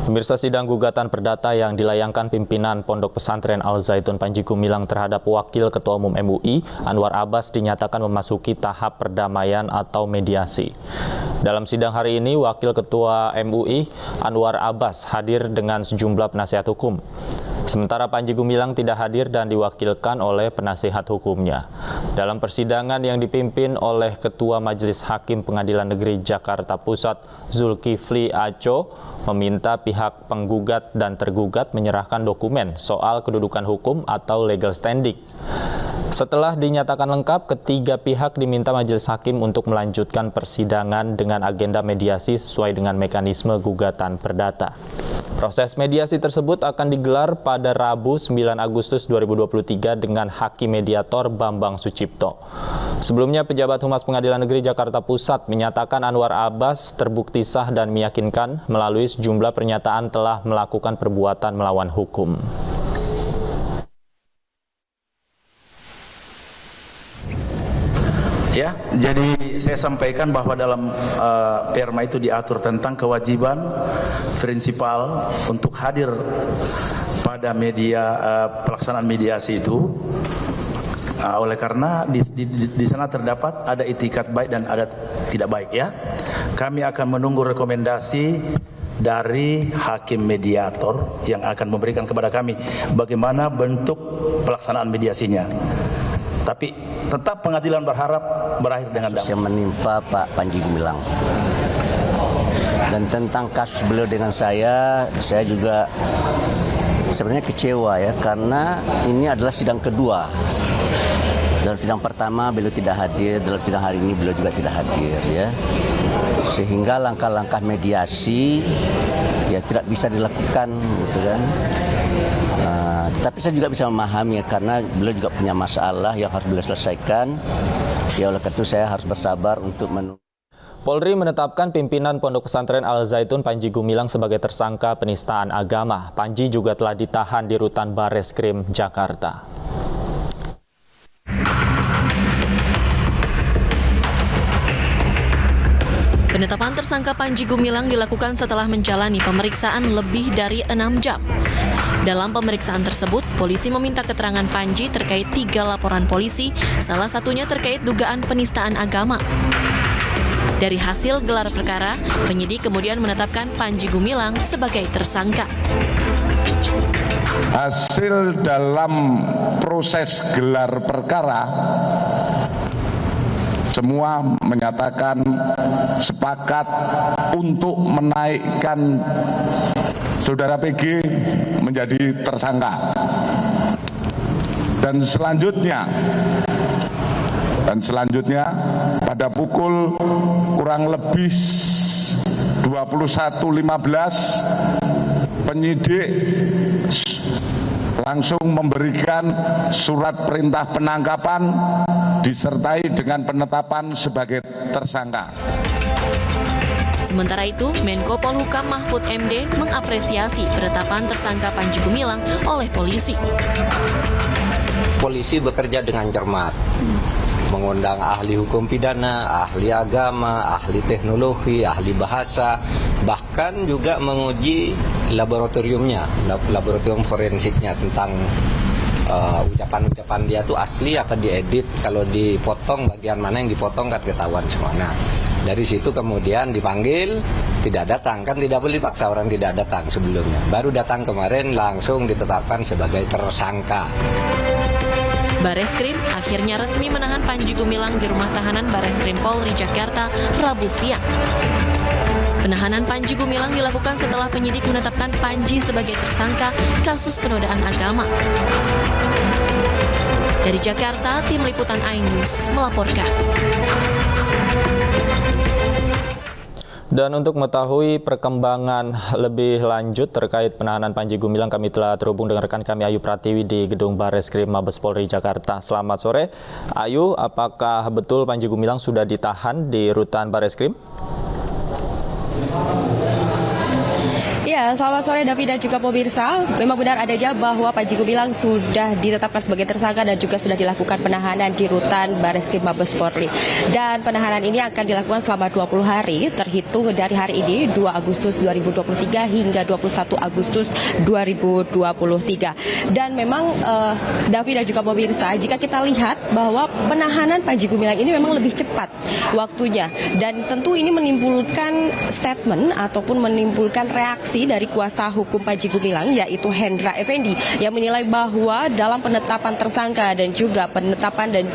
Pemirsa, sidang gugatan perdata yang dilayangkan pimpinan Pondok Pesantren Al Zaitun Panji Gumilang terhadap Wakil Ketua Umum MUI Anwar Abbas dinyatakan memasuki tahap perdamaian atau mediasi. Dalam sidang hari ini, Wakil Ketua MUI Anwar Abbas hadir dengan sejumlah penasihat hukum. Sementara Panji Gumilang tidak hadir dan diwakilkan oleh penasihat hukumnya. Dalam persidangan yang dipimpin oleh Ketua Majelis Hakim Pengadilan Negeri Jakarta Pusat Zulkifli Aco meminta pihak penggugat dan tergugat menyerahkan dokumen soal kedudukan hukum atau legal standing. Setelah dinyatakan lengkap, ketiga pihak diminta Majelis Hakim untuk melanjutkan persidangan dengan agenda mediasi sesuai dengan mekanisme gugatan perdata. Proses mediasi tersebut akan digelar pada Rabu 9 Agustus 2023 dengan Hakim Mediator Bambang Sucipto. Sebelumnya, pejabat Humas Pengadilan Negeri Jakarta Pusat menyatakan Anwar Abbas terbukti sah dan meyakinkan melalui sejumlah pernyataan telah melakukan perbuatan melawan hukum. Ya, jadi saya sampaikan bahwa dalam perma itu diatur tentang kewajiban prinsipal untuk hadir pada pelaksanaan mediasi itu. Oleh karena di sana terdapat ada itikat baik dan ada tidak baik ya. Kami akan menunggu rekomendasi dari hakim mediator yang akan memberikan kepada kami bagaimana bentuk pelaksanaan mediasinya. Tapi tetap pengadilan berharap berakhir dengan damai. Yang menimpa Pak Panji Gumilang. Dan tentang kasus beliau dengan saya juga sebenarnya kecewa ya, karena ini adalah sidang kedua. Dalam sidang pertama beliau tidak hadir, dalam sidang hari ini beliau juga tidak hadir ya. Sehingga langkah-langkah mediasi ya tidak bisa dilakukan gitu kan. Tetapi saya juga bisa memahami ya, karena beliau juga punya masalah yang harus beliau selesaikan. Ya oleh karena itu saya harus bersabar untuk menunggu. Polri menetapkan pimpinan Pondok Pesantren Al Zaitun Panji Gumilang sebagai tersangka penistaan agama. Panji juga telah ditahan di Rutan Bareskrim Jakarta. Penetapan tersangka Panji Gumilang dilakukan setelah menjalani pemeriksaan lebih dari 6 jam. Dalam pemeriksaan tersebut, polisi meminta keterangan Panji terkait 3 laporan polisi, salah satunya terkait dugaan penistaan agama. Dari hasil gelar perkara, penyidik kemudian menetapkan Panji Gumilang sebagai tersangka. Hasil dalam proses gelar perkara, semua menyatakan sepakat untuk menaikkan Saudara PG menjadi tersangka. Dan selanjutnya pada pukul kurang lebih 21.15 penyidik langsung memberikan surat perintah penangkapan disertai dengan penetapan sebagai tersangka. Sementara itu, Menko Polhukam Mahfud MD mengapresiasi penetapan tersangka Panji Gumilang oleh polisi. Polisi bekerja dengan cermat, mengundang ahli hukum pidana, ahli agama, ahli teknologi, ahli bahasa, bahkan juga menguji laboratoriumnya, laboratorium forensiknya tentang ucapan-ucapan dia itu asli apa diedit, kalau dipotong bagian mana yang dipotong kan ketahuan semua. Nah, dari situ kemudian dipanggil, tidak datang, kan tidak boleh dipaksa orang tidak datang sebelumnya. Baru datang kemarin langsung ditetapkan sebagai tersangka. Bareskrim akhirnya resmi menahan Panji Gumilang di rumah tahanan Bareskrim Polri Jakarta Rabu siang. Penahanan Panji Gumilang dilakukan setelah penyidik menetapkan Panji sebagai tersangka kasus penodaan agama. Dari Jakarta, tim liputan iNews melaporkan. Dan untuk mengetahui perkembangan lebih lanjut terkait penahanan Panji Gumilang, kami telah terhubung dengan rekan kami Ayu Pratiwi di Gedung Bareskrim Mabes Polri Jakarta. Selamat sore, Ayu. Apakah betul Panji Gumilang sudah ditahan di Rutan Bareskrim? Ya, Ya, selamat sore David dan juga pemirsa. Memang benar adanya bahwa Panji Gumilang sudah ditetapkan sebagai tersangka dan juga sudah dilakukan penahanan di rutan Bareskrim Mabes Polri. Dan penahanan ini akan dilakukan selama 20 hari terhitung dari hari ini 2 Agustus 2023 hingga 21 Agustus 2023. Dan memang David dan juga pemirsa, jika kita lihat bahwa penahanan Panji Gumilang ini memang lebih cepat waktunya, dan tentu ini menimbulkan statement ataupun menimbulkan reaksi dari kuasa hukum Panji Gumilang, yaitu Hendra Effendi, yang menilai bahwa dalam penetapan tersangka dan juga penetapan dan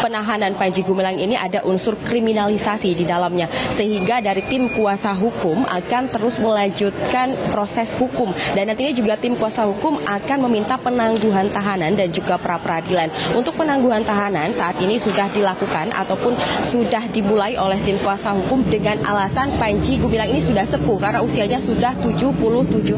penahanan Panji Gumilang ini ada unsur kriminalisasi di dalamnya, sehingga dari tim kuasa hukum akan terus melanjutkan proses hukum, dan nantinya juga tim kuasa hukum akan meminta penangguhan tahanan dan juga pra-peradilan. Untuk penangguhan tahanan saat ini sudah dilakukan ataupun sudah dimulai oleh tim kuasa hukum dengan alasan Panji Gumilang ini sudah sepuh karena usianya sudah 77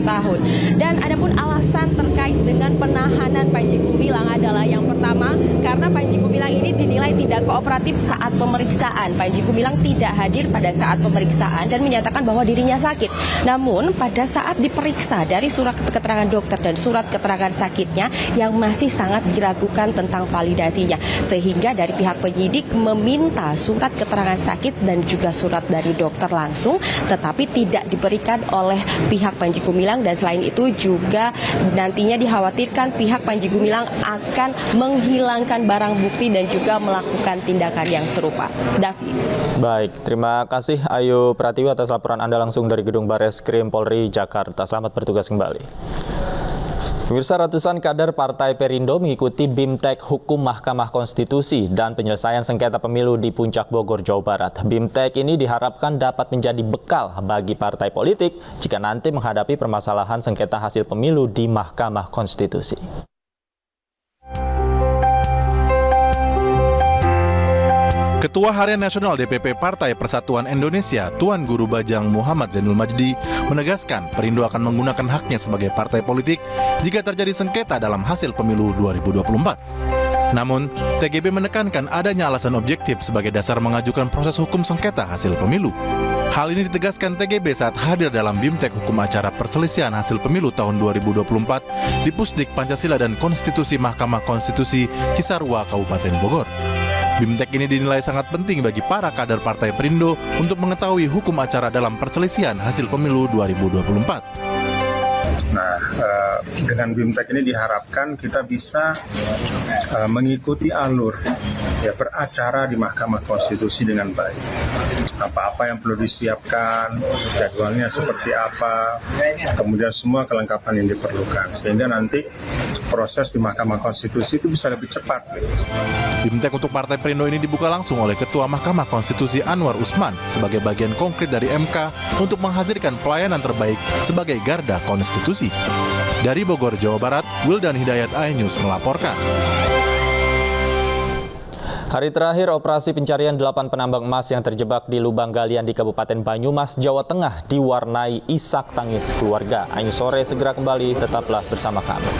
tahun. Dan adapun alasan terkait dengan penahanan Panji Gumilang adalah yang pertama, karena Panji Gumilang ini dinilai tidak kooperatif saat pemeriksaan. Panji Gumilang tidak hadir pada saat pemeriksaan dan menyatakan bahwa dirinya sakit. Namun pada saat diperiksa dari surat keterangan dokter dan surat keterangan sakitnya yang masih sangat diragukan tentang validasinya, sehingga dari pihak penyidik meminta surat keterangan sakit dan juga surat dari dokter langsung, tetapi tidak diberikan oleh pihak Panji Gumilang. Dan selain itu juga nantinya dikhawatirkan pihak Panji Gumilang akan menghilangkan barang bukti dan juga melakukan tindakan yang serupa. Davi. Baik, terima kasih Ayu Pratiwi atas laporan Anda langsung dari Gedung Bareskrim Polri Jakarta. Selamat bertugas kembali. Pemirsa, ratusan kader Partai Perindo mengikuti BIMTEK Hukum Mahkamah Konstitusi dan penyelesaian sengketa pemilu di Puncak Bogor, Jawa Barat. BIMTEK ini diharapkan dapat menjadi bekal bagi partai politik jika nanti menghadapi permasalahan sengketa hasil pemilu di Mahkamah Konstitusi. Ketua Harian Nasional DPP Partai Persatuan Indonesia, Tuan Guru Bajang Muhammad Zainul Majdi, menegaskan Perindo akan menggunakan haknya sebagai partai politik jika terjadi sengketa dalam hasil pemilu 2024. Namun, TGB menekankan adanya alasan objektif sebagai dasar mengajukan proses hukum sengketa hasil pemilu. Hal ini ditegaskan TGB saat hadir dalam BIMTEK Hukum Acara Perselisihan Hasil Pemilu tahun 2024 di Pusdik Pancasila dan Konstitusi Mahkamah Konstitusi Cisarua, Kabupaten Bogor. BIMTEK ini dinilai sangat penting bagi para kader Partai Perindo untuk mengetahui hukum acara dalam perselisihan hasil pemilu 2024. Nah, dengan BIMTEK ini diharapkan kita bisa mengikuti alur beracara di Mahkamah Konstitusi dengan baik. Apa-apa yang perlu disiapkan, jadwalnya seperti apa, kemudian semua kelengkapan yang diperlukan, sehingga nanti proses di Mahkamah Konstitusi itu bisa lebih cepat. BIMTEK untuk Partai Perindo ini dibuka langsung oleh Ketua Mahkamah Konstitusi Anwar Usman sebagai bagian konkret dari MK untuk menghadirkan pelayanan terbaik sebagai garda konstitusi. Dari Bogor, Jawa Barat, Wildan Hidayat, iNews melaporkan. Hari terakhir operasi pencarian 8 penambang emas yang terjebak di lubang galian di Kabupaten Banyumas, Jawa Tengah diwarnai isak tangis keluarga. Ayu sore segera kembali, tetaplah bersama kami.